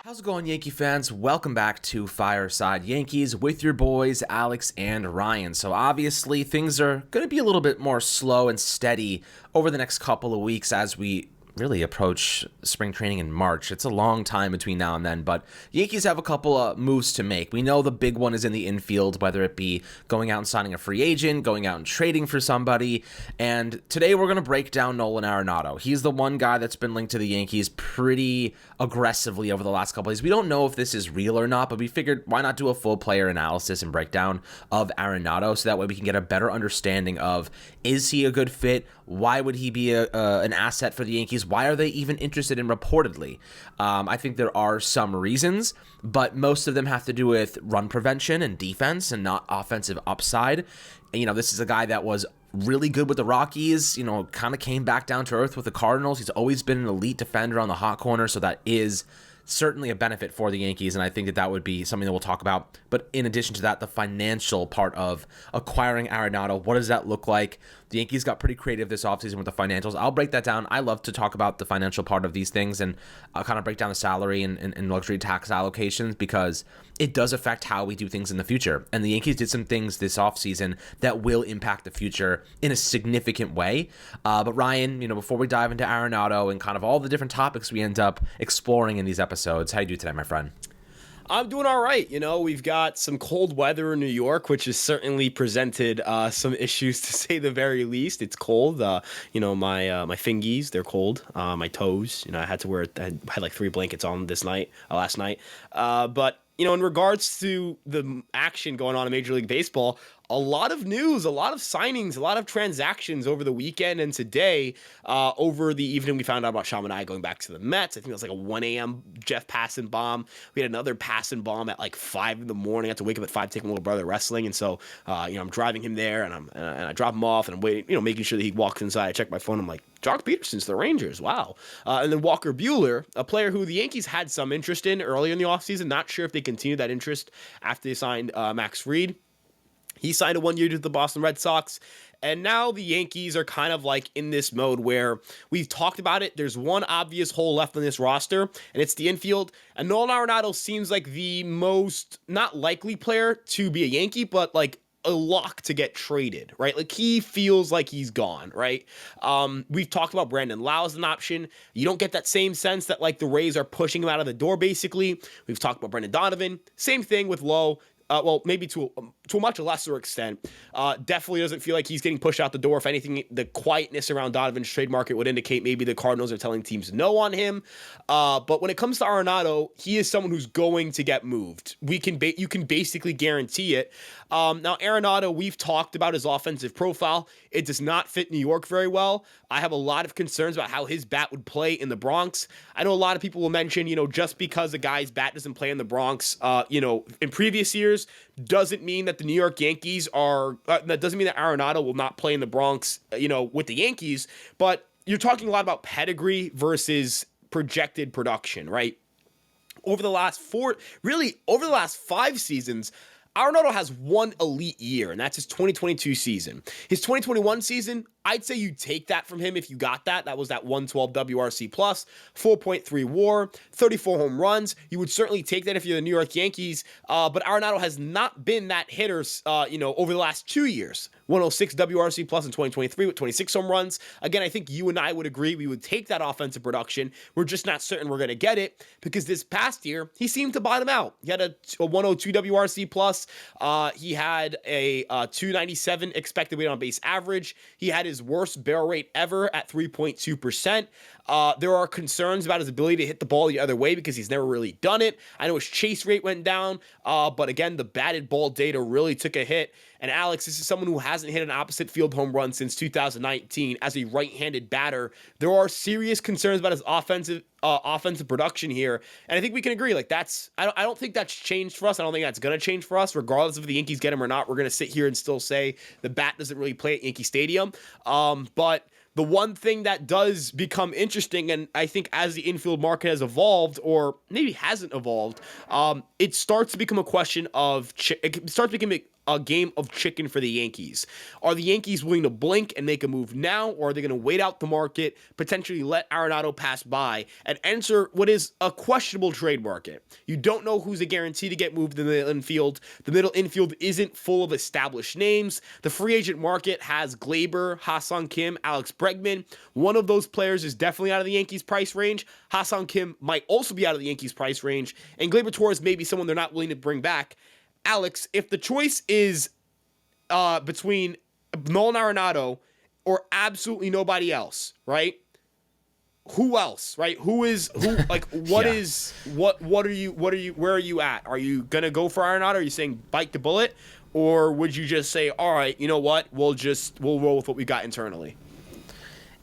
How's it going, Yankee fans? Welcome back to Fireside Yankees with your boys, Alex and Ryan. So obviously, things are going to be a little bit more slow and steady over the next couple of weeks as we really approach spring training in March. It's a long time between now and then, but Yankees have a couple of moves to make. We know the big one is in the infield, whether it be going out and signing a free agent, going out and trading for somebody. And today we're going to break down Nolan Arenado. He's the one guy that's been linked to the Yankees pretty aggressively over the last couple of days. We don't know if this is real or not, but we figured why not do a full player analysis and breakdown of Arenado so that way we can get a better understanding of, is he a good fit? Why would he be an asset for the Yankees? Why are they even interested in reportedly? I think there are some reasons, but most of them have to do with run prevention and defense and not offensive upside. And, this is a guy that was really good with the Rockies, kind of came back down to earth with the Cardinals. He's always been an elite defender on the hot corner, so that is certainly a benefit for the Yankees, and I think that would be something that we'll talk about. But in addition to that, the financial part of acquiring Arenado, what does that look like? The Yankees got pretty creative this offseason with the financials. I'll break that down. I love to talk about the financial part of these things, and I'll kind of break down the salary and luxury tax allocations because it does affect how we do things in the future. And the Yankees did some things this offseason that will impact the future in a significant way. But Ryan, before we dive into Arenado and kind of all the different topics we end up exploring in these episodes, how you do today, my friend? I'm doing all right. We've got some cold weather in New York, which has certainly presented some issues to say the very least. It's cold. My fingies, they're cold. My toes, I had like 3 blankets on last night. But in regards to the action going on in Major League Baseball, a lot of news, a lot of signings, a lot of transactions over the weekend and today. Over the evening, we found out about Shamanai going back to the Mets. I think it was like a 1 a.m. Jeff passing bomb. We had another passing bomb at like 5 in the morning. I had to wake up at 5 to take my little brother wrestling. And so, I'm driving him there and I drop him off and I'm waiting, making sure that he walks inside. I check my phone. I'm like, Jock Peterson's the Rangers. Wow. And then Walker Buehler, a player who the Yankees had some interest in earlier in the offseason. Not sure if they continued that interest after they signed Max Fried. He signed a 1 year deal with the Boston Red Sox. And now the Yankees are kind of like in this mode where we've talked about it. There's one obvious hole left on this roster, and it's the infield. And Nolan Arenado seems like the most not likely player to be a Yankee, but like a lock to get traded, right? Like he feels like he's gone, right? We've talked about Brandon Lau as an option. You don't get that same sense that like the Rays are pushing him out of the door, basically. We've talked about Brendan Donovan. Same thing with Lowe. Maybe to a much lesser extent. Definitely doesn't feel like he's getting pushed out the door. If anything, the quietness around Donovan's trade market would indicate maybe the Cardinals are telling teams no on him. But when it comes to Arenado, he is someone who's going to get moved. You can basically guarantee it. Now, Arenado, we've talked about his offensive profile. It does not fit New York very well. I have a lot of concerns about how his bat would play in the Bronx. I know a lot of people will mention, just because a guy's bat doesn't play in the Bronx, in previous years, doesn't mean that the New York Yankees that doesn't mean that Arenado will not play in the Bronx, with the Yankees. But you're talking a lot about pedigree versus projected production, right? Over the last 5 seasons, Arenado has one elite year, and that's his 2022 season. His 2021 season, I'd say you take that from him if you got that. That was that 112 WRC plus, 4.3 WAR, 34 home runs. You would certainly take that if you're the New York Yankees. But Arenado has not been that hitter, over the last 2 years. 106 WRC plus in 2023 with 26 home runs. Again, I think you and I would agree we would take that offensive production. We're just not certain we're going to get it because this past year, he seemed to bottom out. He had a 102 WRC plus. He had a 297 expected weight on base average. He had his worst barrel rate ever at 3.2%. There are concerns about his ability to hit the ball the other way because he's never really done it. I know his chase rate went down, but again, the batted ball data really took a hit. And Alex, this is someone who hasn't hit an opposite field home run since 2019 as a right-handed batter. There are serious concerns about his offensive production here, and I think we can agree. Like I don't think that's changed for us. I don't think that's going to change for us, regardless if the Yankees get him or not. We're going to sit here and still say the bat doesn't really play at Yankee Stadium, but the one thing that does become interesting, and I think as the infield market has evolved, or maybe hasn't evolved, it starts to become a question of it starts becoming a game of chicken for the Yankees. Are the Yankees willing to blink and make a move now, or are they going to wait out the market, potentially let Arenado pass by, and enter what is a questionable trade market? You don't know who's a guarantee to get moved in the middle infield. The middle infield isn't full of established names. The free agent market has Gleyber, Ha-Seong Kim, Alex Bregman. One of those players is definitely out of the Yankees' price range. Ha-Seong Kim might also be out of the Yankees' price range, and Gleyber Torres may be someone they're not willing to bring back. Alex, if the choice is between Nolan Arenado or absolutely nobody else, right? Who else, right? Who? Like, what Yeah. is, what are you, where are you at? Are you going to go for Arenado? Are you saying bite the bullet? Or would you just say, all right, you know what? We'll roll with what we got internally?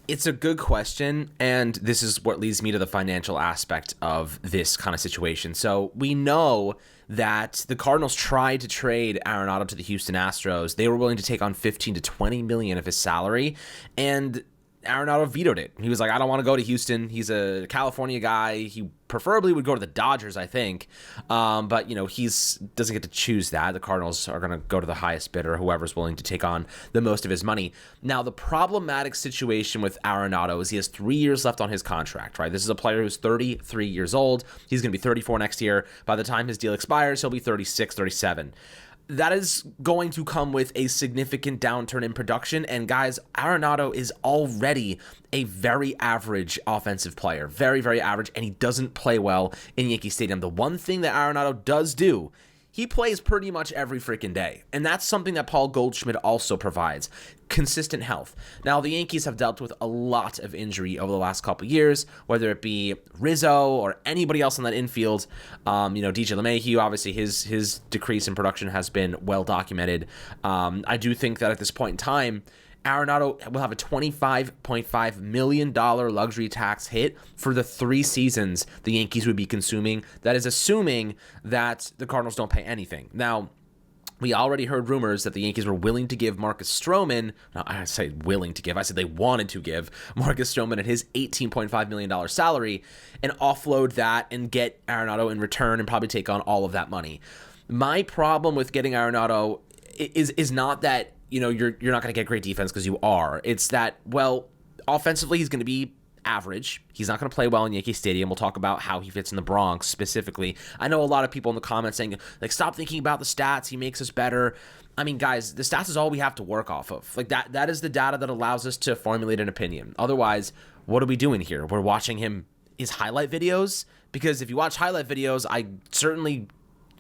It's a good question, and this is what leads me to the financial aspect of this kind of situation. So we know that the Cardinals tried to trade Arenado to the Houston Astros. They were willing to take on 15 to 20 million of his salary, and Arenado vetoed it. He was like, I don't want to go to Houston. He's a California guy. He preferably would go to the Dodgers, I think. But, he's doesn't get to choose that. The Cardinals are going to go to the highest bidder, whoever's willing to take on the most of his money. Now, the problematic situation with Arenado is he has 3 years left on his contract, right? This is a player who's 33 years old. He's going to be 34 next year. By the time his deal expires, he'll be 36, 37. That is going to come with a significant downturn in production. And guys, Arenado is already a very average offensive player. Very, very average. And he doesn't play well in Yankee Stadium. The one thing that Arenado does do, he plays pretty much every freaking day. And that's something that Paul Goldschmidt also provides. Consistent health. Now, the Yankees have dealt with a lot of injury over the last couple years, whether it be Rizzo or anybody else on that infield. DJ LeMahieu, obviously his decrease in production has been well documented. I do think that at this point in time, Arenado will have a $25.5 million luxury tax hit for the 3 seasons the Yankees would be consuming. That is assuming that the Cardinals don't pay anything. Now, we already heard rumors that the Yankees were willing to give Marcus Stroman, I say willing to give, I said they wanted to give Marcus Stroman at his $18.5 million salary and offload that and get Arenado in return and probably take on all of that money. My problem with getting Arenado is not that you're not going to get great defense, because you are. It's that, well, offensively he's going to be average. He's not going to play well in Yankee Stadium. We'll talk about how he fits in the Bronx specifically. I know a lot of people in the comments saying, like, stop thinking about the stats. He makes us better. I mean, guys, the stats is all we have to work off of. Like, that is the data that allows us to formulate an opinion. Otherwise, what are we doing here? We're watching his highlight videos, because if you watch highlight videos, I certainly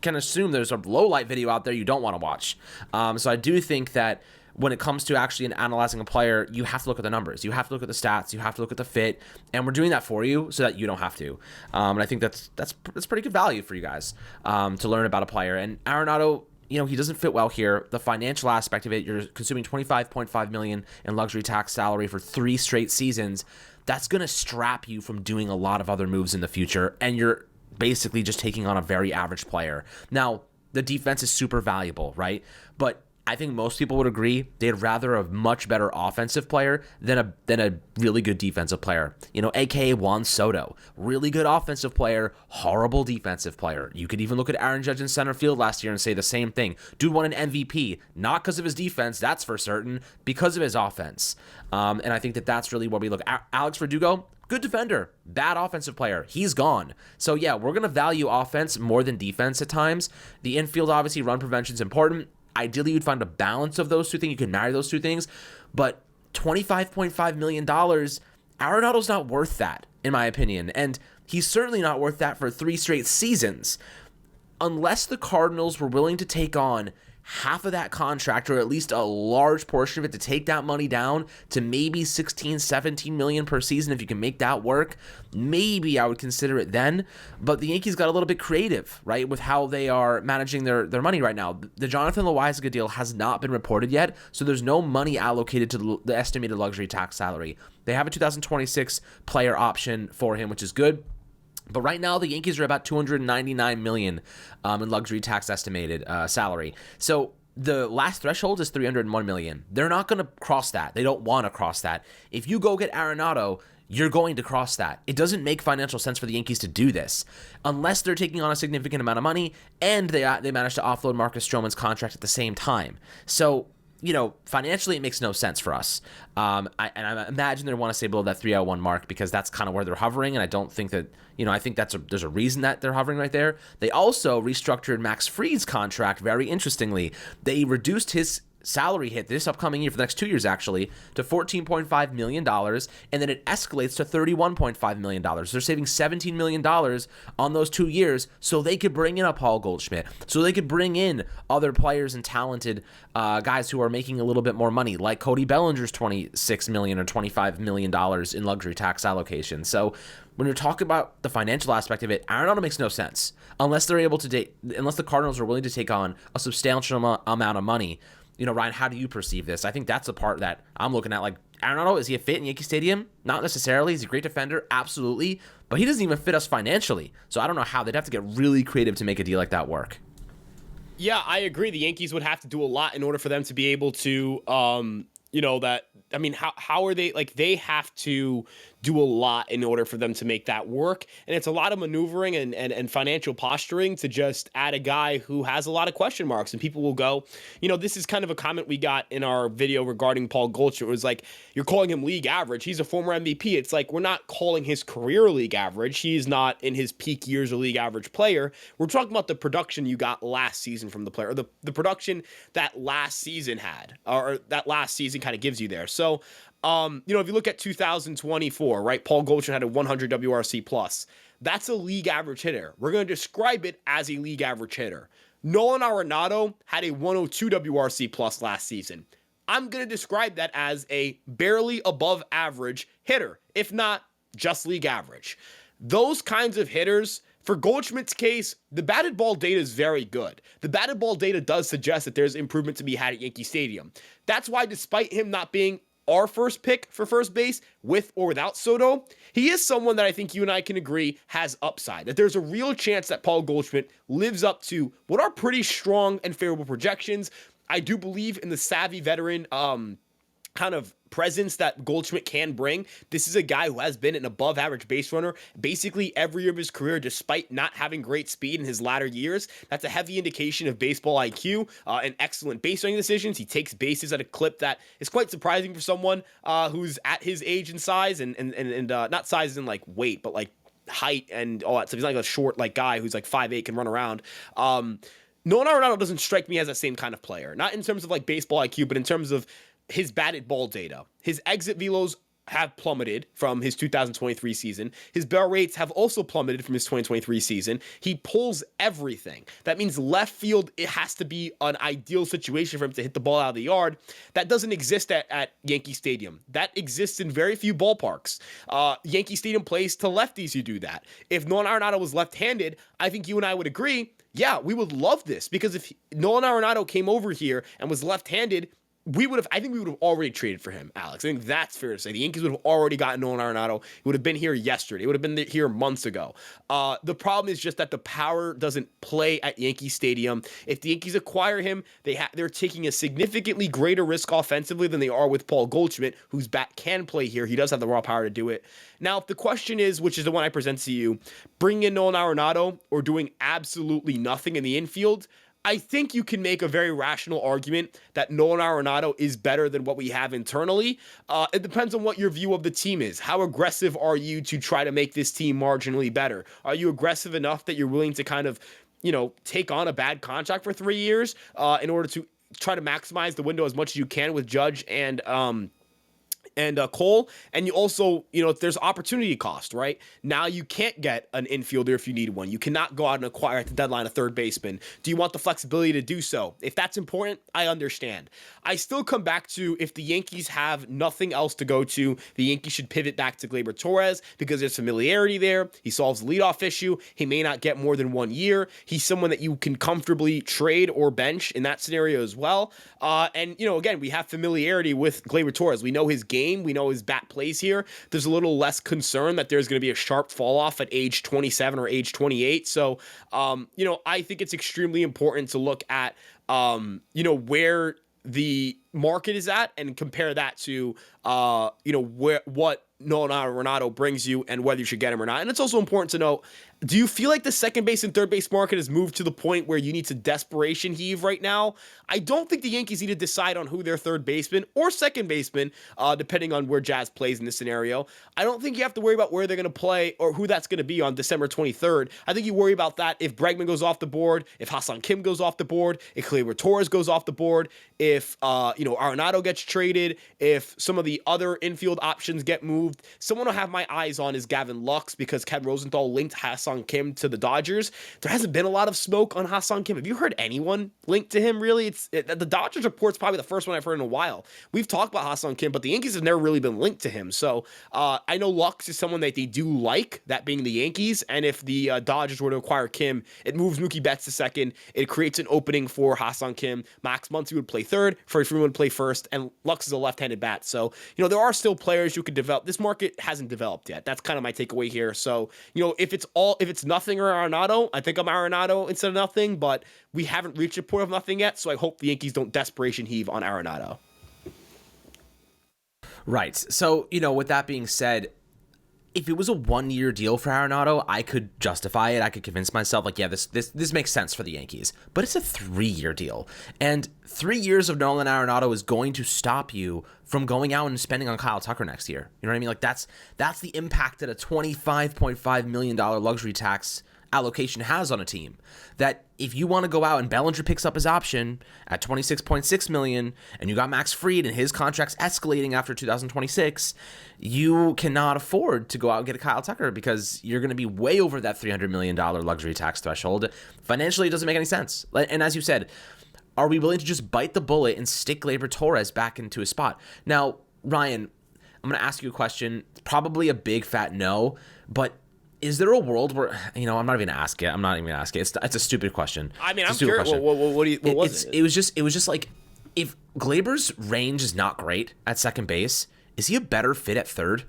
can assume there's a low light video out there you don't want to watch. So I do think that when it comes to actually analyzing a player, you have to look at the numbers. You have to look at the stats. You have to look at the fit. And we're doing that for you so that you don't have to. And I think that's pretty good value for you guys to learn about a player. And Arenado, he doesn't fit well here. The financial aspect of it, you're consuming $25.5 million in luxury tax salary for 3 straight seasons. That's going to strap you from doing a lot of other moves in the future. And you're basically just taking on a very average player. Now, the defense is super valuable, right? But I think most people would agree they'd rather a much better offensive player than a really good defensive player. AKA Juan Soto. Really good offensive player, horrible defensive player. You could even look at Aaron Judge in center field last year and say the same thing. Dude won an MVP, not because of his defense, that's for certain, because of his offense. And I think that's really what we look at. Alex Verdugo, good defender, bad offensive player. He's gone. So yeah, we're going to value offense more than defense at times. The infield, obviously, run prevention is important. Ideally, you'd find a balance of those two things. You can marry those two things. But $25.5 million, Arenado's not worth that, in my opinion. And he's certainly not worth that for 3 straight seasons. Unless the Cardinals were willing to take on half of that contract, or at least a large portion of it, to take that money down to maybe 16, 17 million per season. If you can make that work, maybe I would consider it then. But the Yankees got a little bit creative, right, with how they are managing their money right now. The Jonathan Loáisiga deal has not been reported yet, so there's no money allocated to the estimated luxury tax salary. They have a 2026 player option for him, which is good. But right now, the Yankees are about $299 million in luxury tax estimated salary. So the last threshold is 301 million. They're not going to cross that. They don't want to cross that. If you go get Arenado, you're going to cross that. It doesn't make financial sense for the Yankees to do this unless they're taking on a significant amount of money and they manage to offload Marcus Stroman's contract at the same time. So, financially, it makes no sense for us. I imagine they want to stay below that 301 mark because that's kind of where they're hovering. And I don't think that, I think there's a reason that they're hovering right there. They also restructured Max Fried's contract very interestingly. They reduced his salary hit this upcoming year for the next 2 years actually to $14.5 million, and then it escalates to $31.5 million. They're saving $17 million on those 2 years so they could bring in a Paul Goldschmidt, so they could bring in other players and talented guys who are making a little bit more money, like Cody Bellinger's $26 million or $25 million in luxury tax allocation. So when you're talking about the financial aspect of it, Arenado makes no sense unless they're able to unless the Cardinals are willing to take on a substantial amount of money. Ryan, how do you perceive this? I think that's the part that I'm looking at. Like, Arenado, is he a fit in Yankee Stadium? Not necessarily. Is he a great defender? Absolutely. But he doesn't even fit us financially. So I don't know how. They'd have to get really creative to make a deal like that work. Yeah, I agree. The Yankees would have to do a lot in order for them to be able to, how are they, they have to do a lot in order for them to make that work. And it's a lot of maneuvering and financial posturing to just add a guy who has a lot of question marks. And people will go, this is kind of a comment we got in our video regarding Paul Goldschmidt. It was like, you're calling him league average. He's a former MVP. It's like, we're not calling his career league average. He's not in his peak years a league average player. We're talking about the production you got last season from the player, or the production that last season had, or that last season kind of gives you there. So, if you look at 2024, right, Paul Goldschmidt had a 100 WRC plus. That's a league average hitter. We're going to describe it as a league average hitter. Nolan Arenado had a 102 WRC plus last season. I'm going to describe that as a barely above average hitter, if not just league average. Those kinds of hitters, for Goldschmidt's case, the batted ball data is very good. The batted ball data does suggest that there's improvement to be had at Yankee Stadium. That's why, despite him not being our first pick for first base, with or without Soto, he is someone that I think you and I can agree has upside, that there's a real chance that Paul Goldschmidt lives up to what are pretty strong and favorable projections. I do believe in the savvy veteran kind of presence that Goldschmidt can bring. This is a guy who has been an above average base runner basically every year of his career, despite not having great speed in his latter years. That's a heavy indication of baseball IQ and excellent base running decisions. He takes bases at a clip that is quite surprising for someone who's at his age and size and not size in like weight, but like height and all that stuff. He's not like a short like guy who's like 5'8", can run around. Nolan Arenado doesn't strike me as that same kind of player, not in terms of like baseball IQ, but in terms of his batted ball data. His exit velos have plummeted from his 2023 season. His barrel rates have also plummeted from his 2023 season. He pulls everything. That means left field, it has to be an ideal situation for him to hit the ball out of the yard. That doesn't exist at Yankee Stadium. That exists in very few ballparks. Yankee Stadium plays to lefties who do that. If Nolan Arenado was left-handed, I think you and I would agree, yeah, we would love this, because if Nolan Arenado came over here and was left-handed, I think we would have already traded for him, Alex. I think that's fair to say. The Yankees would have already gotten Nolan Arenado. He would have been here yesterday. He would have been here months ago. The problem is just that the power doesn't play at Yankee Stadium. If the Yankees acquire him, they're taking a significantly greater risk offensively than they are with Paul Goldschmidt, whose bat can play here. He does have the raw power to do it. Now, if the question is, which is the one I present to you, bringing in Nolan Arenado or doing absolutely nothing in the infield, I think you can make a very rational argument that Nolan Arenado is better than what we have internally. It depends on what your view of the team is. How aggressive are you to try to make this team marginally better? Are you aggressive enough that you're willing to kind of, take on a bad contract for 3 years in order to try to maximize the window as much as you can with Judge and Cole? And you also, there's opportunity cost, right? Now you can't get an infielder if you need one. You cannot go out and acquire at the deadline a third baseman. Do you want the flexibility to do so? If that's important, I understand. I still come back to, if the Yankees have nothing else to go to, the Yankees should pivot back to Gleyber Torres because there's familiarity there. He solves the leadoff issue. He may not get more than 1 year. He's someone that you can comfortably trade or bench in that scenario as well. And again, we have familiarity with Gleyber Torres. We know his game. We know his bat plays here. There's a little less concern that there's going to be a sharp fall off at age 27 or age 28. So, I think it's extremely important to look at where the market is at and compare that to, what Nolan Arenado brings you and whether you should get him or not. And it's also important to note, do you feel like the second base and third base market has moved to the point where you need to desperation heave right now? I don't think the Yankees need to decide on who their third baseman or second baseman, depending on where Jazz plays in this scenario. I don't think you have to worry about where they're going to play or who that's going to be on December 23rd. I think you worry about that if Bregman goes off the board, if Ha-Seong Kim goes off the board, if Gleyber Torres goes off the board, if, Arenado gets traded, if some of the other infield options get moved. Someone I'll have my eyes on is Gavin Lux because Ken Rosenthal linked Ha-Seong Kim to the Dodgers. There hasn't been a lot of smoke on Ha-Seong Kim. Have you heard anyone linked to him, really? The Dodgers report's probably the first one I've heard in a while. We've talked about Ha-Seong Kim, but the Yankees have never really been linked to him. So I know Lux is someone that they do like, that being the Yankees, and if the Dodgers were to acquire Kim, it moves Mookie Betts to second. It creates an opening for Ha-Seong Kim. Max Muncy would play third, Freddie Freeman would play first, and Lux is a left-handed bat. So, there are still players who could develop. This market hasn't developed yet. That's kind of my takeaway here. So, if it's nothing or Arenado, I think I'm Arenado instead of nothing, but we haven't reached a point of nothing yet, so I hope the Yankees don't desperation heave on Arenado. Right. So, with that being said, if it was a 1-year deal for Arenado, I could justify it. I could convince myself, like, yeah, this makes sense for the Yankees. But it's a 3-year deal. And 3 years of Nolan Arenado is going to stop you from going out and spending on Kyle Tucker next year. You know what I mean? Like, that's the impact that a $25.5 million luxury tax allocation has on a team. That if you want to go out and Bellinger picks up his option at $26.6 million and you got Max Fried and his contract's escalating after 2026, you cannot afford to go out and get a Kyle Tucker because you're going to be way over that $300 million luxury tax threshold. Financially, it doesn't make any sense. And as you said, are we willing to just bite the bullet and stick Gleyber Torres back into his spot? Now, Ryan, I'm going to ask you a question, probably a big fat no, but is there a world where, I'm not even going to ask it. I'm not even going to ask it. It's a stupid question. I mean, I'm curious. What was it? It was just like, if Gleyber's range is not great at second base, is he a better fit at third?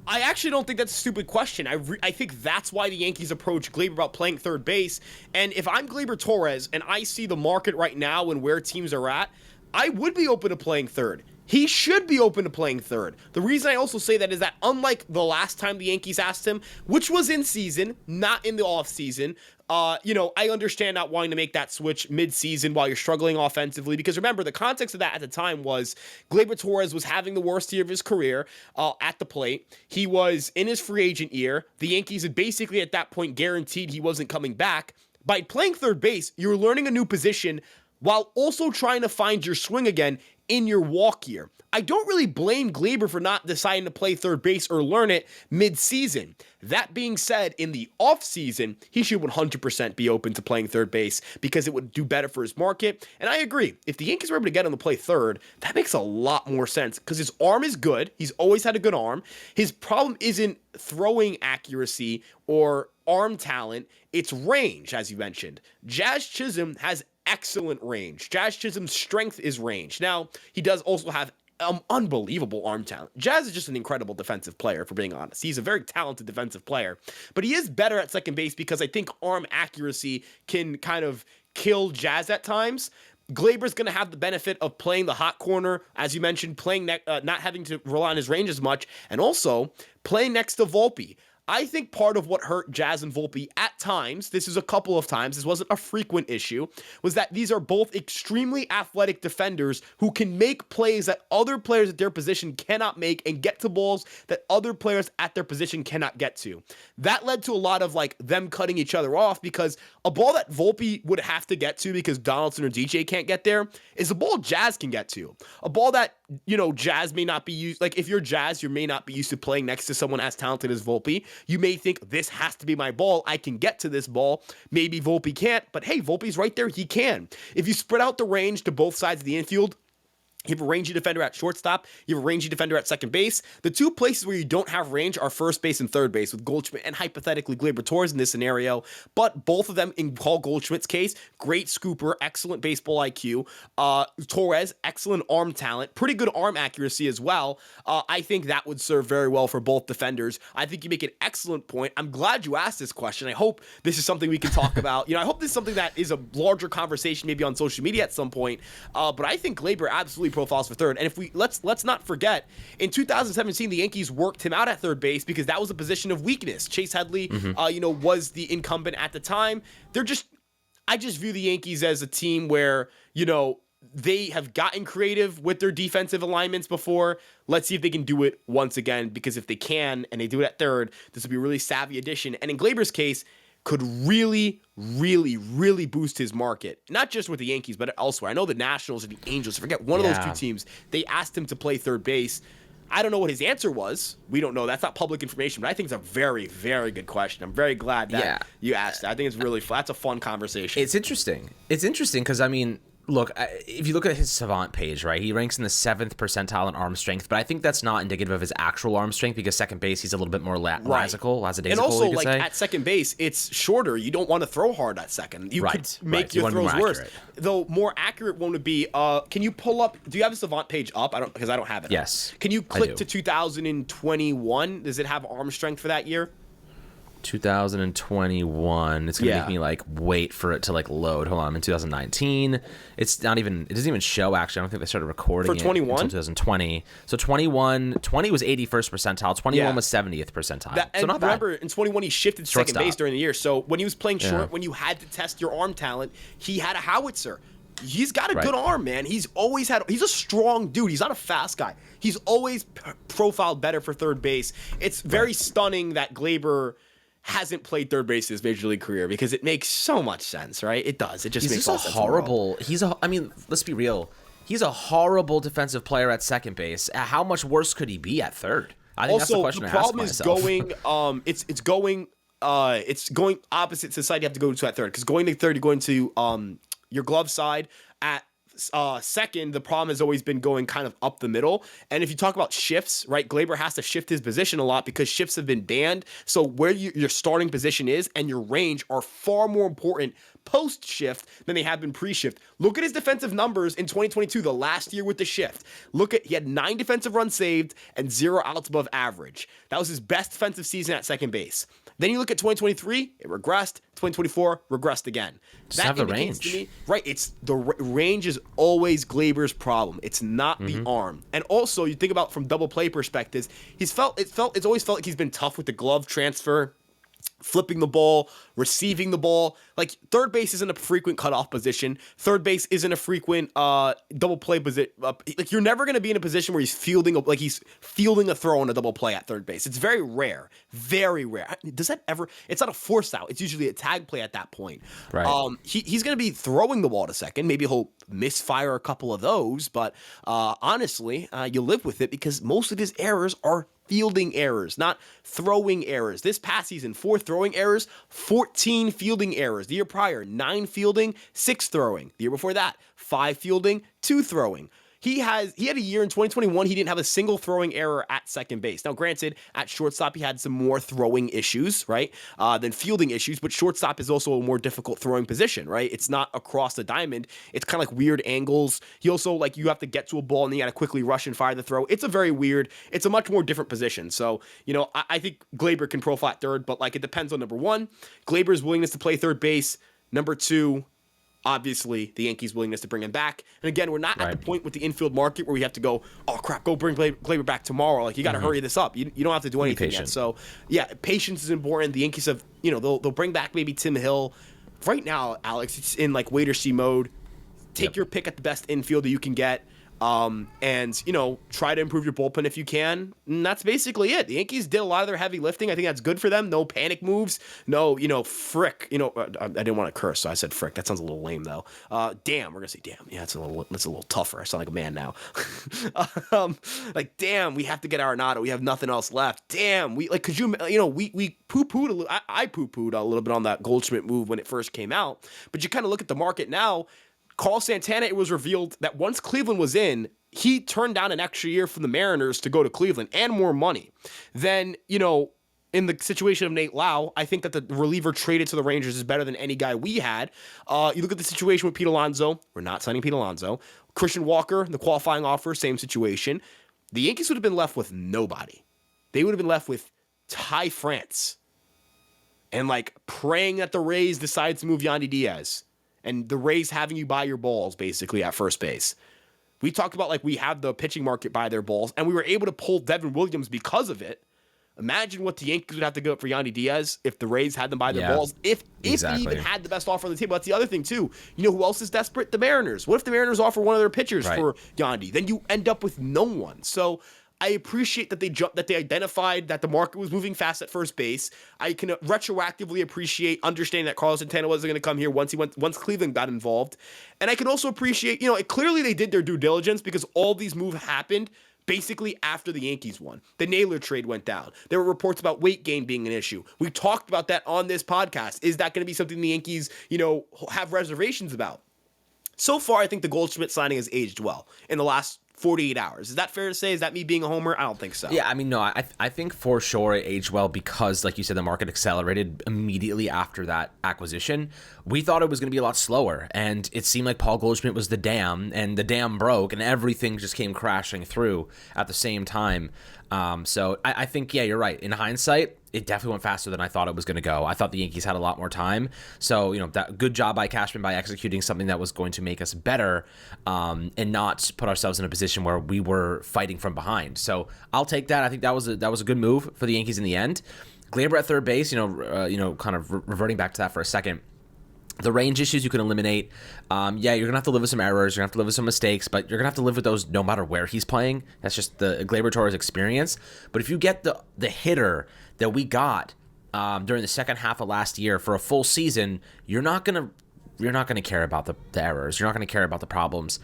I actually don't think that's a stupid question. I think that's why the Yankees approach Gleyber about playing third base. And if I'm Gleyber Torres and I see the market right now and where teams are at, I would be open to playing third. He should be open to playing third. The reason I also say that is that unlike the last time the Yankees asked him, which was in season, not in the off season, I understand not wanting to make that switch mid-season while you're struggling offensively, because remember, the context of that at the time was Gleyber Torres was having the worst year of his career at the plate. He was in his free agent year. The Yankees had basically at that point guaranteed he wasn't coming back. By playing third base, you're learning a new position while also trying to find your swing again in your walk year. I don't really blame Gleyber for not deciding to play third base or learn it mid-season. That being said, in the offseason, he should 100% be open to playing third base because it would do better for his market. And I agree, if the Yankees were able to get him to play third, that makes a lot more sense because his arm is good. He's always had a good arm. His problem isn't throwing accuracy or arm talent, it's range, as you mentioned. Jazz Chisholm has excellent range. Jazz Chisholm's strength is range. Now, he does also have unbelievable arm talent. Jazz is just an incredible defensive player, if we're being honest. He's a very talented defensive player, but he is better at second base because I think arm accuracy can kind of kill Jazz at times. Gleyber's going to have the benefit of playing the hot corner, as you mentioned, playing not having to rely on his range as much, and also playing next to Volpe. I think part of what hurt Jazz and Volpe at times, this is a couple of times, this wasn't a frequent issue, was that these are both extremely athletic defenders who can make plays that other players at their position cannot make and get to balls that other players at their position cannot get to. That led to a lot of them cutting each other off because a ball that Volpe would have to get to because Donaldson or DJ can't get there is a ball Jazz can get to. A ball that, Jazz may not be used, if you're Jazz, you may not be used to playing next to someone as talented as Volpe. You may think, this has to be my ball. I can get to this ball. Maybe Volpe can't, but hey, Volpe's right there. He can. If you spread out the range to both sides of the infield, You have a rangy defender at shortstop. You have a rangy defender at second base. The two places where you don't have range are first base and third base with Goldschmidt and hypothetically Gleyber Torres in this scenario. But both of them, in Paul Goldschmidt's case, great scooper, excellent baseball IQ. Torres, excellent arm talent, pretty good arm accuracy as well. I think that would serve very well for both defenders. I think you make an excellent point. I'm glad you asked this question. I hope this is something we can talk about. I hope this is something that is a larger conversation maybe on social media at some point. But I think Gleyber absolutely profiles for third. And if we let's not forget, in 2017 the Yankees worked him out at third base because that was a position of weakness. Chase Headley, was the incumbent at the time. I just view the Yankees as a team where they have gotten creative with their defensive alignments before. Let's see if they can do it once again, because if they can and they do it at third, this will be a really savvy addition. And in Gleyber's case, could really, really, really boost his market. Not just with the Yankees, but elsewhere. I know the Nationals and the Angels, forget one of those two teams, they asked him to play third base. I don't know what his answer was. We don't know. That's not public information, but I think it's a very, very good question. I'm very glad that you asked that. I think it's really fun. That's a fun conversation. It's interesting. It's interesting because, look, if you look at his Savant page, right, he ranks in the 7th percentile in arm strength, but I think that's not indicative of his actual arm strength because second base, he's a little bit more lackadaisical. And also, at second base, it's shorter. You don't want to throw hard at second. You could make your throws worse. Though more accurate one would be, can you pull up, do you have a Savant page up? Because I don't have it. Yes. Can you click to 2021? Does it have arm strength for that year? 2021. It's gonna make me wait for it to load. Hold on, I'm in 2019. It doesn't even show. Actually, I don't think they started recording for 21 until 2020. So 20 was 81st percentile. 21 was 70th percentile. So not bad. Remember, in 21 he shifted second base during the year. So when he was playing short, when you had to test your arm talent, he had a howitzer. He's got a good arm, man. He's a strong dude. He's not a fast guy. He's always profiled better for third base. It's very stunning that Gleyber hasn't played third base his major league career, because it makes so much sense, right? It does. It just makes all sense. Let's be real. He's a horrible defensive player at second base. How much worse could he be at third? I think also, that's the question the I ask problem is myself. it's going opposite to the side you have to go to at third, because going to third, you're going to your glove side. At second, the problem has always been going kind of up the middle. And if you talk about shifts, right, Gleyber has to shift his position a lot because shifts have been banned. So where your starting position is and your range are far more important post shift than they have been pre-shift. Look at his defensive numbers in 2022, the last year with the shift. He had 9 defensive runs saved and 0 outs above average. That was his best defensive season at second base. Then you look at 2023, it regressed. 2024, regressed again. Just have the range. To me, right, it's the range is always Gleyber's problem. It's not the arm. And also, you think about from double play perspectives, it's always felt like he's been tough with the glove transfer, flipping the ball, receiving the ball. Third base isn't a frequent cutoff position. Third base isn't a frequent double play position. You're never going to be in a position where he's fielding a throw on a double play at third base. It's very rare. Very rare. Does that ever? It's not a force out. It's usually a tag play at that point. Right. He's going to be throwing the ball to second. Maybe he'll misfire a couple of those, but honestly, you live with it because most of his errors are fielding errors, not throwing errors. This past season, 4 throwing errors, 14 fielding errors. The year prior, 9 fielding, 6 throwing. The year before that, 5 fielding, 2 throwing. He had a year in 2021, he didn't have a single throwing error at second base. Now, granted, at shortstop, he had some more throwing issues, right, than fielding issues, but shortstop is also a more difficult throwing position, right? It's not across the diamond. It's kind of weird angles. He also, you have to get to a ball and then you got to quickly rush and fire the throw. It's a much more different position. So, I think Gleyber can profile at third, but, it depends on, number one, Gleyber's willingness to play third base. Number two, obviously, the Yankees' willingness to bring him back. And again, we're not at the point with the infield market where we have to go, oh, crap, go bring Gleyber back tomorrow. You got to hurry this up. You don't have to do anything yet. So, patience is important. The Yankees have, they'll bring back maybe Tim Hill. Right now, Alex, it's in, wait-or-see mode. Take your pick at the best infielder you can get. And try to improve your bullpen if you can. And that's basically it. The Yankees did a lot of their heavy lifting. I think that's good for them. No panic moves. No, frick. I didn't want to curse, so I said frick. That sounds a little lame, though. Damn. We're going to say damn. Yeah, that's a little tougher. I sound like a man now. Damn, we have to get Arenado. We have nothing else left. Damn. We poo-pooed a little. I poo-pooed a little bit on that Goldschmidt move when it first came out. But you kind of look at the market now. Carl Santana, it was revealed that once Cleveland was in, he turned down an extra year from the Mariners to go to Cleveland and more money. Then, in the situation of Nate Lau, I think that the reliever traded to the Rangers is better than any guy we had. You look at the situation with Pete Alonso. We're not signing Pete Alonso. Christian Walker, the qualifying offer, same situation. The Yankees would have been left with nobody. They would have been left with Ty France. And praying that the Rays decide to move Yandy Diaz. And the Rays having you buy your balls, basically, at first base. We talked about we have the pitching market buy their balls, and we were able to pull Devin Williams because of it. Imagine what the Yankees would have to go up for Yandy Diaz if the Rays had them buy their balls. If they even had the best offer on the table. That's the other thing, too. You know who else is desperate? The Mariners. What if the Mariners offer one of their pitchers for Yandy? Then you end up with no one. So I appreciate that they identified that the market was moving fast at first base. I can retroactively appreciate understanding that Carlos Santana wasn't going to come here once Cleveland got involved. And I can also appreciate, clearly they did their due diligence because all these moves happened basically after the Yankees won. The Naylor trade went down. There were reports about weight gain being an issue. We talked about that on this podcast. Is that going to be something the Yankees, have reservations about? So far, I think the Goldschmidt signing has aged well in the last 48 hours. Is that fair to say? Is that me being a homer? I don't think so. Yeah, no, I think for sure it aged well because, like you said, the market accelerated immediately after that acquisition. We thought it was going to be a lot slower, and it seemed like Paul Goldschmidt was the dam, and the dam broke, and everything just came crashing through at the same time. So I think, yeah, you're right. In hindsight, it definitely went faster than I thought it was going to go. I thought the Yankees had a lot more time. So, that good job by Cashman by executing something that was going to make us better and not put ourselves in a position where we were fighting from behind. So I'll take that. I think that was a good move for the Yankees in the end. Gleyber at third base, kind of reverting back to that for a second. The range issues you can eliminate. You're going to have to live with some errors. You're going to have to live with some mistakes, but you're going to have to live with those no matter where he's playing. That's just the Gleyber Torres experience. But if you get the hitter that we got during the second half of last year for a full season, you're not going to care about the errors. You're not going to care about the problems.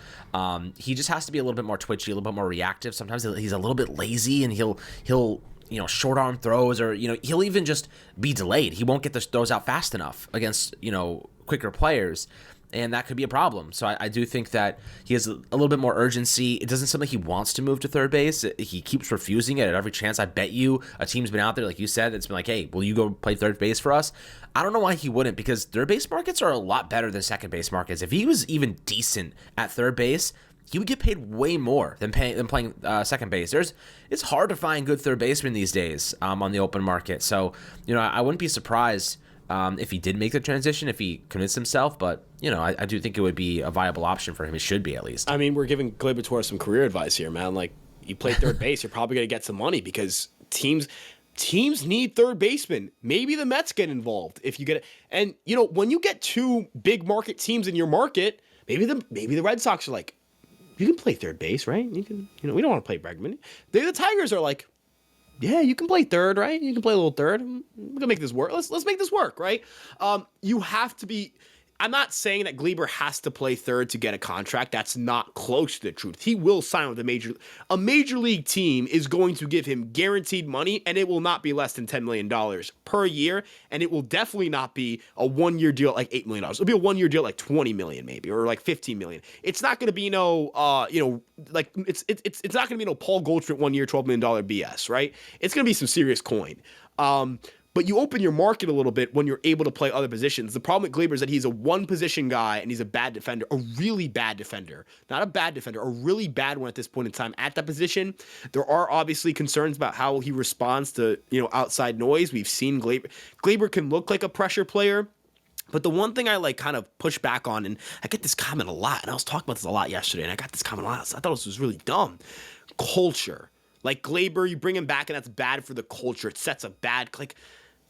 He just has to be a little bit more twitchy, a little bit more reactive. Sometimes he's a little bit lazy, and he'll short arm throws, or he'll even just be delayed. He won't get the throws out fast enough against quicker players, and that could be a problem. So I do think that he has a little bit more urgency. It doesn't seem like he wants to move to third base. He keeps refusing it at every chance. I bet you a team's been out there, like you said, that's been like, hey, will you go play third base for us? I don't know why he wouldn't, because third base markets are a lot better than second base markets. If he was even decent at third base, he would get paid way more than playing second base. It's hard to find good third basemen these days on the open market. So, I wouldn't be surprised if he did make the transition, if he convinced himself. But, I do think it would be a viable option for him. It should be, at least. I mean, we're giving Gleyber Torres some career advice here, man. You play third base, you're probably going to get some money because teams need third basemen. Maybe the Mets get involved if you get it. And, when you get two big market teams in your market, maybe the Red Sox are like, you can play third base, right? You can, we don't want to play Bregman. The Tigers are like, yeah, you can play third, right? You can play a little third. We're gonna make this work. Let's make this work, right? You have to be. I'm not saying that Gleyber has to play third to get a contract. That's not close to the truth. He will sign with a major league team is going to give him guaranteed money, and it will not be less than $10 million per year, and it will definitely not be a one-year deal at like $8 million. It'll be a one-year deal at like $20 million maybe, or like $15 million. It's not going to be it's not going to be no Paul Goldschmidt 1 year $12 million BS, right? It's going to be some serious coin. But you open your market a little bit when you're able to play other positions. The problem with Gleyber is that he's a one-position guy, and he's a bad defender, a really bad defender. Not a bad defender, a really bad one at this point in time at that position. There are obviously concerns about how he responds to, outside noise. We've seen Gleyber. Gleyber can look like a pressure player. But the one thing I kind of push back on, and I get this comment a lot, and I was talking about this a lot yesterday, and I got this comment a lot. I thought this was really dumb. Culture. Like Gleyber, you bring him back, and that's bad for the culture. It sets a bad,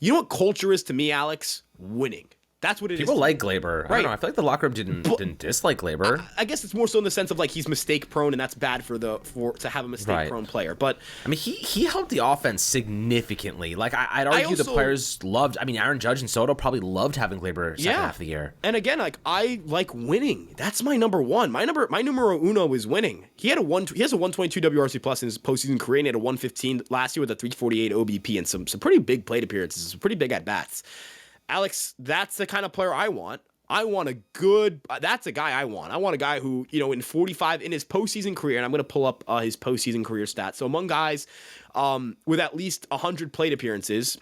you know what culture is to me, Alex? Winning. That's what it is. People like Gleyber. Right. I don't know. I feel like the locker room didn't dislike Gleyber. I guess it's more so in the sense of he's mistake prone, and that's bad to have a mistake prone player. But I mean, he helped the offense significantly. I'd argue the players loved. I mean, Aaron Judge and Soto probably loved having Gleyber second half of the year. And again, I like winning. That's my number one. My numero uno is winning. He has a 122 WRC plus in his postseason career, and he had a 115 last year with a 348 OBP and some pretty big plate appearances, some pretty big at bats. Alex, that's the kind of player I want. I want that's a guy I want. I want a guy who, in his postseason career, and I'm going to pull up his postseason career stats. So among guys with at least 100 plate appearances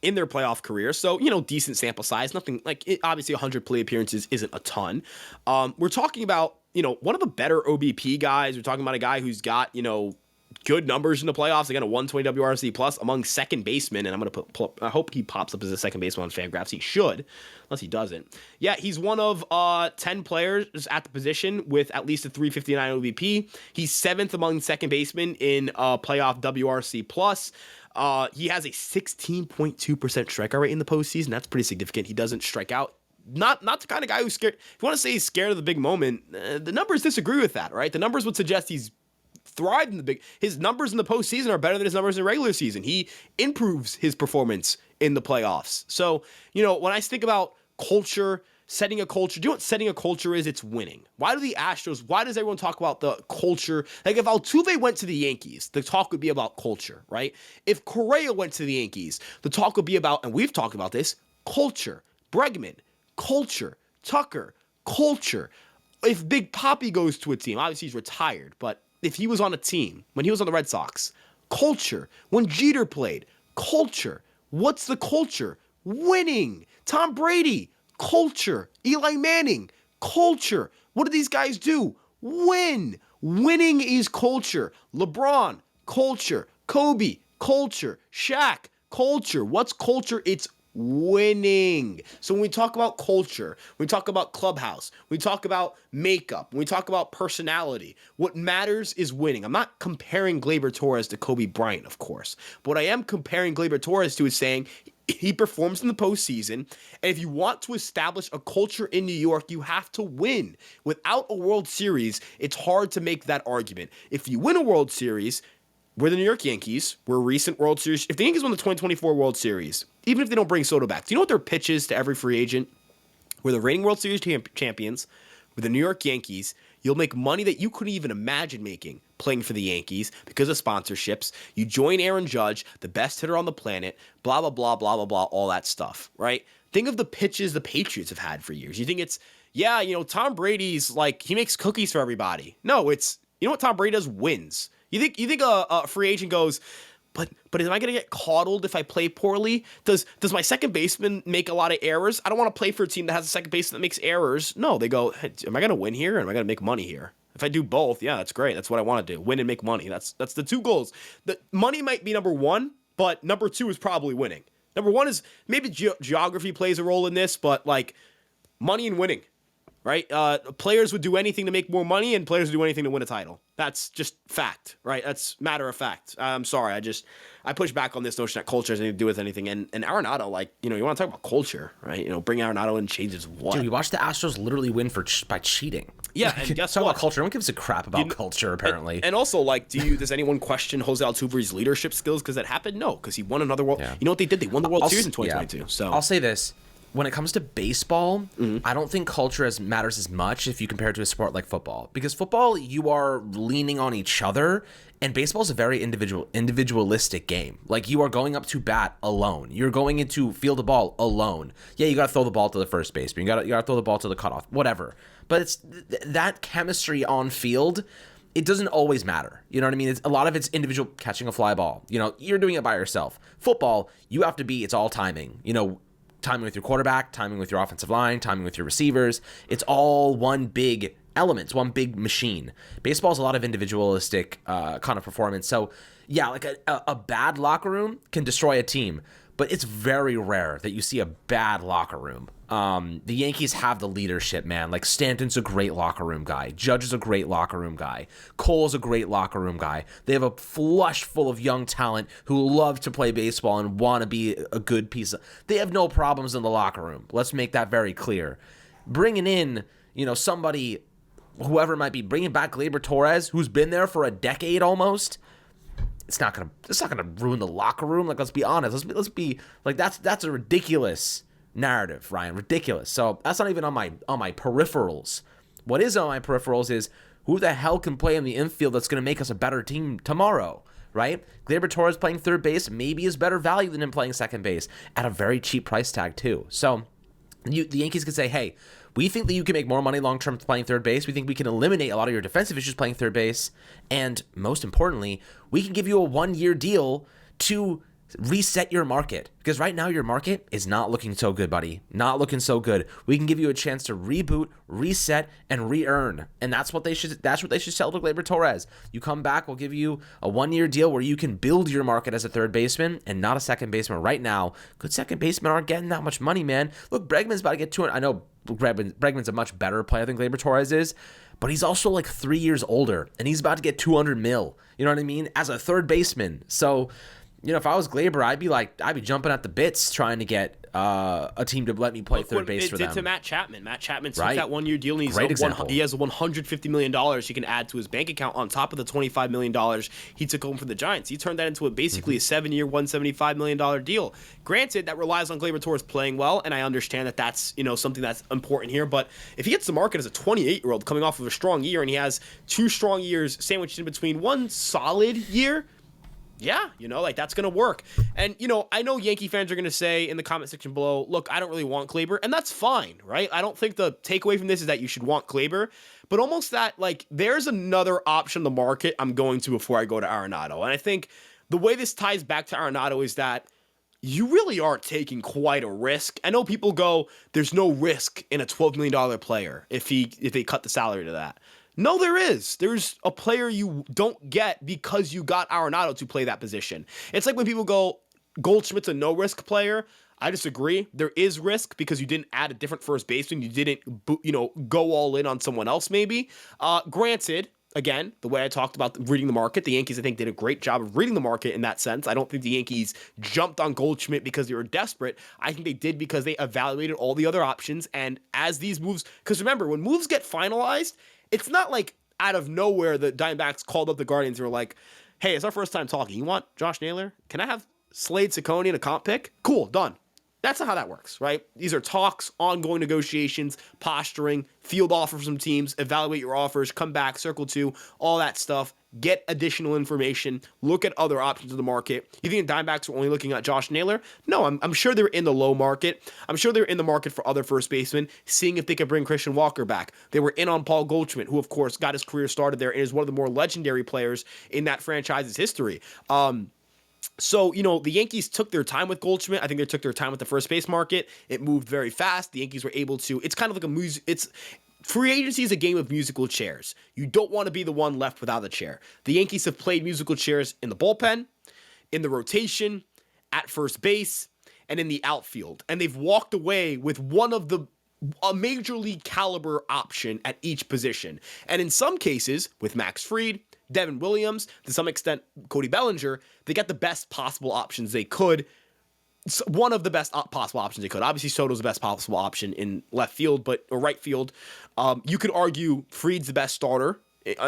in their playoff career, so, decent sample size, nothing obviously 100 plate appearances isn't a ton. We're talking about, one of the better OBP guys. We're talking about a guy who's got, good numbers in the playoffs. Again, a 120 WRC plus among second basemen. And I'm going to pull up, I hope he pops up as a second baseman on Fangraphs. He should, unless he doesn't. Yeah, he's one of 10 players at the position with at least a 359 OBP. He's 7th among second basemen in playoff WRC plus. He has a 16.2% strikeout rate in the postseason. That's pretty significant. He doesn't strike out. Not the kind of guy who's scared. If you want to say he's scared of the big moment, the numbers disagree with that, right? The numbers would suggest he's thrived in his numbers in the postseason are better than his numbers in the regular season. He improves his performance in the playoffs. So, when I think about culture, setting a culture, do you know what setting a culture is? It's winning. Why does everyone talk about the culture? Like if Altuve went to the Yankees, the talk would be about culture, right? If Correa went to the Yankees, the talk would be about, and we've talked about this, culture. Bregman, culture. Tucker, culture. If Big Papi goes to a team, obviously he's retired, but if he was on a team, when he was on the Red Sox, culture. When Jeter played, culture. What's the culture? Winning. Tom Brady, culture. Eli Manning, culture. What do these guys do? Win. Winning is culture. LeBron, culture. Kobe, culture. Shaq, culture. What's culture? It's winning. So when we talk about culture, we talk about Clubhouse, we talk about makeup, we talk about personality, what matters is winning. I'm not comparing Gleyber Torres to Kobe Bryant, of course. But what I am comparing Gleyber Torres to is saying he performs in the postseason, and if you want to establish a culture in New York, you have to win. Without a World Series, it's hard to make that argument. If you win a World Series, we're the New York Yankees. We're a recent World Series. If the Yankees won the 2024 World Series, even if they don't bring Soto back, do you know what their pitch is to every free agent? We're the reigning World Series champions. We're the New York Yankees. You'll make money that you couldn't even imagine making playing for the Yankees because of sponsorships. You join Aaron Judge, the best hitter on the planet, blah, blah, blah, blah, blah, blah, all that stuff, right? Think of the pitches the Patriots have had for years. You think it's, Tom Brady's he makes cookies for everybody. No, it's, what Tom Brady does? Wins. You think a free agent goes, but am I going to get coddled if I play poorly? Does my second baseman make a lot of errors? I don't want to play for a team that has a second baseman that makes errors. No, they go, hey, am I going to win here or am I going to make money here? If I do both, yeah, that's great. That's what I want to do. Win and make money. That's the two goals. The money might be number one, but number two is probably winning. Number one is maybe geography plays a role in this, but money and winning. Right? Players would do anything to make more money, and players would do anything to win a title. That's just fact, right? That's matter of fact. I'm sorry. I push back on this notion that culture has anything to do with anything. And Arenado, you want to talk about culture, right? Bring Arenado in changes what? Dude, we watched the Astros literally win by cheating. Yeah, and guess talk what? About culture. No one gives a crap about culture, apparently. And also, does anyone question Jose Altuve's leadership skills because that happened? No, because he won another World. Yeah. You know what they did? They won the World Series in 2022. Yeah. So I'll say this. When it comes to baseball, I don't think culture matters as much if you compare it to a sport like football. Because football, you are leaning on each other, and baseball is a very individualistic game. You are going up to bat alone. You're going into field the ball alone. Yeah, you got to throw the ball to the first baseman. You got to throw the ball to the cutoff, whatever. But it's that chemistry on field. It doesn't always matter. You know what I mean? A lot of it's individual catching a fly ball. You're doing it by yourself. Football, you have to be. It's all timing. Timing with your quarterback, timing with your offensive line, timing with your receivers. It's all one big element, it's one big machine. Baseball is a lot of individualistic kind of performance. So, yeah, a bad locker room can destroy a team, but it's very rare that you see a bad locker room. The Yankees have the leadership, man. Stanton's a great locker room guy. Judge is a great locker room guy. Cole's a great locker room guy. They have a flush full of young talent who love to play baseball and want to be a good piece of... They have no problems in the locker room. Let's make that very clear. Bringing in, somebody, whoever it might be, bringing back Gleyber Torres, who's been there for a decade almost... It's not gonna ruin the locker room. Let's be honest. Let's be that's a ridiculous narrative, Ryan. Ridiculous. So that's not even on my peripherals. What is on my peripherals is who the hell can play in the infield that's gonna make us a better team tomorrow, right? Gleyber Torres playing third base maybe is better value than him playing second base at a very cheap price tag too. So the Yankees could say, hey, we think that you can make more money long-term playing third base. We think we can eliminate a lot of your defensive issues playing third base. And most importantly, we can give you a 1-year deal to reset your market. Because right now your market is not looking so good, buddy. Not looking so good. We can give you a chance to reboot, reset, and re-earn. And that's what they should sell to Gleyber Torres. You come back, we'll give you a 1-year deal where you can build your market as a third baseman and not a second baseman. Right now, good second basemen aren't getting that much money, man. Look, Bregman's about to get 200. I know Bregman's a much better player than Gleyber Torres is, but he's also like 3 years older, and he's about to get 200 mil. You know what I mean? As a third baseman. So, if I was Gleyber, I'd be jumping at the bits trying to get a team to let me play third base for them. To Matt Chapman. Matt Chapman took Right. that 1-year deal, and he has $150 million he can add to his bank account on top of the $25 million he took home from the Giants. He turned that into basically a 7-year, $175 million deal. Granted, that relies on Gleyber Torres playing well, and I understand that that's something that's important here. But if he hits the market as a 28-year-old coming off of a strong year, and he has 2 strong years sandwiched in between one solid year, yeah, that's going to work. And, I know Yankee fans are going to say in the comment section below, look, I don't really want Gleyber, and that's fine, right? I don't think the takeaway from this is that you should want Gleyber, but almost that, there's another option in the market I'm going to before I go to Arenado. And I think the way this ties back to Arenado is that you really are taking quite a risk. I know people go, there's no risk in a $12 million player if they cut the salary to that. No, there is. There's a player you don't get because you got Arenado to play that position. It's like when people go, Goldschmidt's a no-risk player. I disagree. There is risk because you didn't add a different first baseman. You didn't, go all in on someone else maybe. Granted, again, the way I talked about reading the market, the Yankees, I think, did a great job of reading the market in that sense. I don't think the Yankees jumped on Goldschmidt because they were desperate. I think they did because they evaluated all the other options. And as these moves, because remember, when moves get finalized, it's not like out of nowhere the Diamondbacks called up the Guardians and were like, hey, it's our first time talking. You want Josh Naylor? Can I have Slade Ciccone and a comp pick? Cool, done. That's not how that works, right? These are talks, ongoing negotiations, posturing, field offers from teams, evaluate your offers, come back, circle two, all that stuff. Get additional information. Look at other options in the market. You think the Diamondbacks were only looking at Josh Naylor? No, I'm sure they're in the low market. I'm sure they're in the market for other first basemen, seeing if they could bring Christian Walker back. They were in on Paul Goldschmidt, who, of course, got his career started there and is one of the more legendary players in that franchise's history. So, the Yankees took their time with Goldschmidt. I think they took their time with the first base market. It moved very fast. The Yankees were able to, it's kind of like free agency is a game of musical chairs. You don't want to be the one left without a chair. The Yankees have played musical chairs in the bullpen, in the rotation, at first base, and in the outfield. And they've walked away with a major league caliber option at each position. And in some cases, with Max Fried, Devin Williams, to some extent, Cody Bellinger, they got the best possible options they could. One of the best possible options they could. Obviously, Soto's the best possible option in left field, or right field. You could argue Fried's the best starter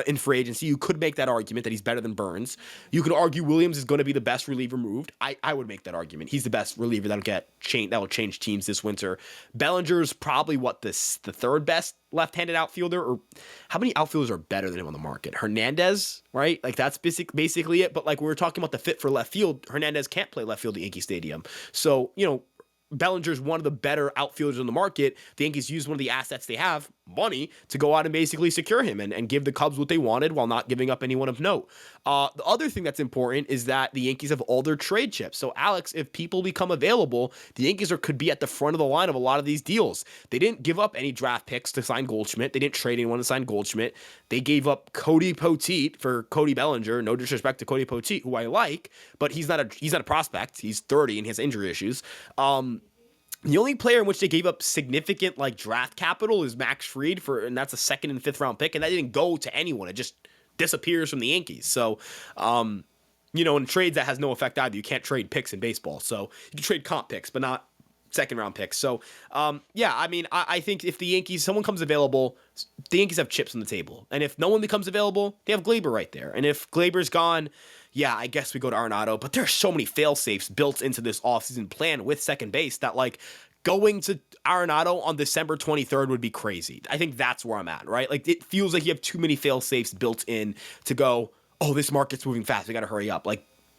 in free agency. You could make that argument that he's better than Burns. You could argue Williams is going to be the best reliever moved. I would make that argument. He's the best reliever that'll change teams this winter. Bellinger's probably the third best left-handed outfielder, or how many outfielders are better than him on the market? Hernandez, right? That's basically it. But we were talking about the fit for left field, Hernandez can't play left field at Yankee Stadium. So, Bellinger's one of the better outfielders on the market. The Yankees used one of the assets they have, money, to go out and basically secure him and give the Cubs what they wanted while not giving up anyone of note. The other thing that's important is that the Yankees have all their trade chips. So, Alex, if people become available, the Yankees could be at the front of the line of a lot of these deals. They didn't give up any draft picks to sign Goldschmidt. They didn't trade anyone to sign Goldschmidt. They gave up Cody Poteet for Cody Bellinger. No disrespect to Cody Poteet, who I like, but he's not a prospect. He's 30 and he has injury issues. The only player in which they gave up significant draft capital is Max Fried and that's a 2nd and 5th round pick, and that didn't go to anyone. It just disappears from the Yankees. So, in trades that has no effect either. You can't trade picks in baseball. So you can trade comp picks, but not 2nd round picks. So, I think if someone comes available, the Yankees have chips on the table. And if no one becomes available, they have Gleyber right there. And if Gleyber's gone, yeah, I guess we go to Arenado. But there's so many fail-safes built into this offseason plan with second base that, going to Arenado on December 23rd would be crazy. I think that's where I'm at, right? It feels like you have too many fail-safes built in to go, oh, this market's moving fast. We got to hurry up.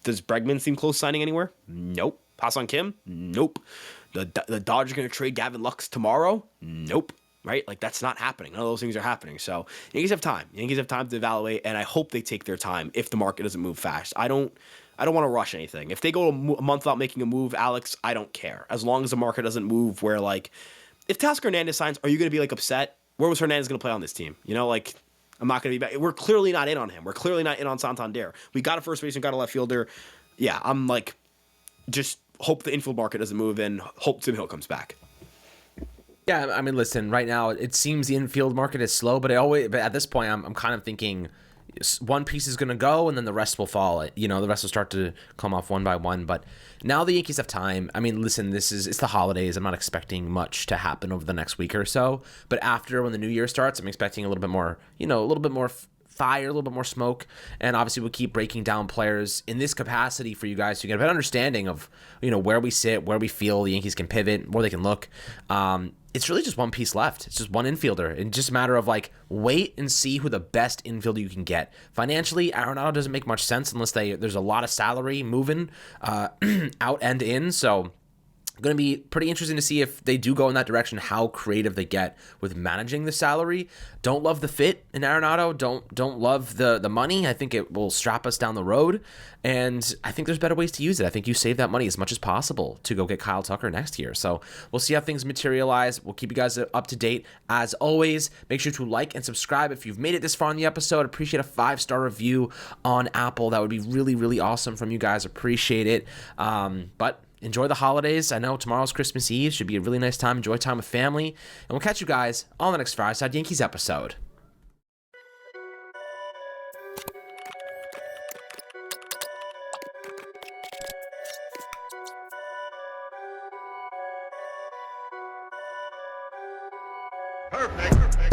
Does Bregman seem close signing anywhere? Nope. Pass on Kim? Nope. The Dodgers are going to trade Gavin Lux tomorrow? Nope. Right? Like, that's not happening. None of those things are happening. So Yankees have time. Yankees have time to evaluate, and I hope they take their time if the market doesn't move fast. I don't want to rush anything. If they go a month without making a move, Alex, I don't care. As long as the market doesn't move where, like, if Teoscar Hernandez signs, are you going to be, like, upset? Where was Hernandez going to play on this team? You know, like, I'm not going to be back. We're clearly not in on him. We're clearly not in on Santander. We got a first baseman, got a left fielder. Yeah, I'm, like, just hope the infield market doesn't move and hope Tim Hill comes back. Yeah, I mean, listen, right now it seems the infield market is slow, but at this point I'm kind of thinking one piece is going to go and then the rest will fall. You know, the rest will start to come off one by one. But now the Yankees have time. I mean, listen, it's the holidays. I'm not expecting much to happen over the next week or so. But after, when the new year starts, I'm expecting a little bit more, fire, a little bit more smoke, and obviously we'll keep breaking down players in this capacity for you guys to get a better understanding of, where we sit, where we feel the Yankees can pivot, where they can look. It's really just one piece left. It's just one infielder. It's just a matter of, like, wait and see who the best infielder you can get. Financially, Arenado doesn't make much sense unless there's a lot of salary moving out and in. So going to be pretty interesting to see if they do go in that direction, how creative they get with managing the salary. Don't love the fit in Arenado. Don't love the money. I think it will strap us down the road, and I think there's better ways to use it. I think you save that money as much as possible to go get Kyle Tucker next year. So we'll see how things materialize. We'll keep you guys up to date. As always, make sure to like and subscribe if you've made it this far in the episode. Appreciate a 5-star review on Apple. That would be really, really awesome from you guys. Appreciate it. But enjoy the holidays. I know tomorrow's Christmas Eve. Should be a really nice time. Enjoy time with family. And we'll catch you guys on the next Fireside Yankees episode. Perfect.